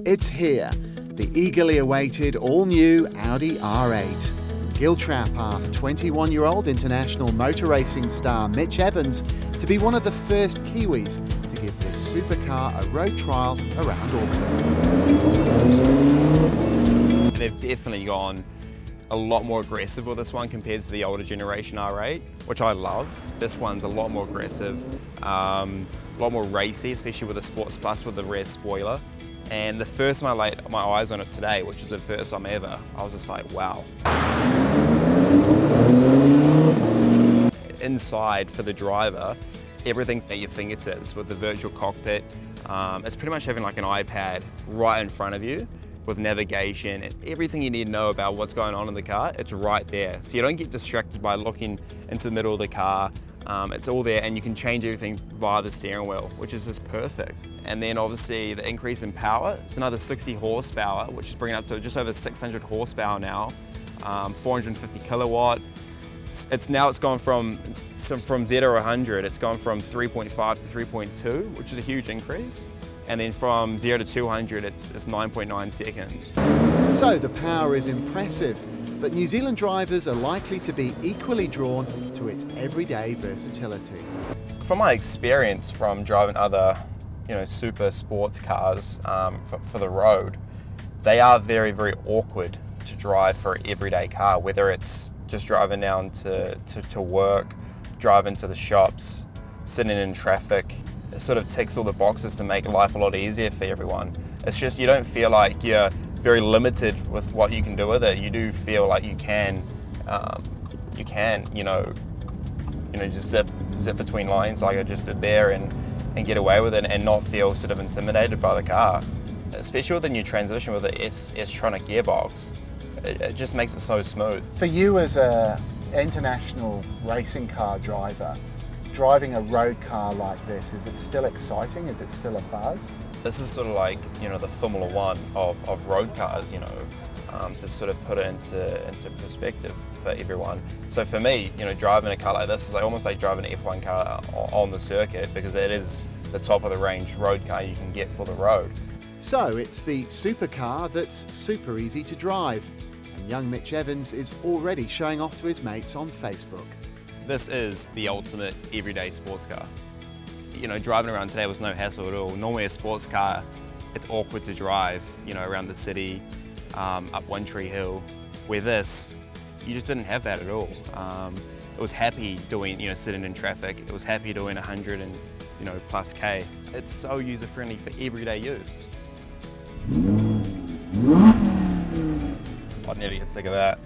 It's here, the eagerly awaited all-new Audi R8. Giltrap asked 21-year-old international motor racing star Mitch Evans to be one of the first Kiwis to give this supercar a road trial around Auckland. They've definitely gone a lot more aggressive with this one compared to the older generation R8, which I love. This one's a lot more aggressive, a lot more racy, especially with the Sports Plus with the rear spoiler. And the first time I laid my eyes on it today, which was the first time ever, I was just like, wow. Inside for the driver, everything at your fingertips with the virtual cockpit. It's pretty much having like an iPad right in front of you with navigation and everything you need to know about what's going on in the car, it's right there. So you don't get distracted by looking into the middle of the car. It's all there, and you can change everything via the steering wheel, which is just perfect. And then obviously the increase in power, it's another 60 horsepower, which is bringing up to just over 600 horsepower now, 450 kilowatt. It's gone from 0 to 100, it's gone from 3.5 to 3.2, which is a huge increase. And then from 0 to 200, it's 9.9 seconds. So the power is impressive, but New Zealand drivers are likely to be equally drawn to its everyday versatility. From my experience from driving other, super sports cars for the road, they are very, very awkward to drive for an everyday car, whether it's just driving down to work, driving to the shops, sitting in traffic. It sort of ticks all the boxes to make life a lot easier for everyone. It's just you don't feel like you're very limited with what you can do with it. You do feel like you can just zip between lines like I just did there and get away with it and not feel sort of intimidated by the car. Especially with the new transmission with the S-tronic gearbox, it just makes it so smooth. For you as an international racing car driver, driving a road car like this, is it still exciting? Is it still a buzz? This is sort of like, the Formula One of road cars, to sort of put it into perspective for everyone. So for me, driving a car like this is almost like driving an F1 car on the circuit, because it is the top of the range road car you can get for the road. So it's the supercar that's super easy to drive. And young Mitch Evans is already showing off to his mates on Facebook. This is the ultimate everyday sports car. Driving around today was no hassle at all. Normally a sports car, it's awkward to drive, around the city, up One Tree Hill. Where this, you just didn't have that at all. It was happy doing, sitting in traffic. It was happy doing 100 and, plus K. It's so user-friendly for everyday use. I'd never get sick of that.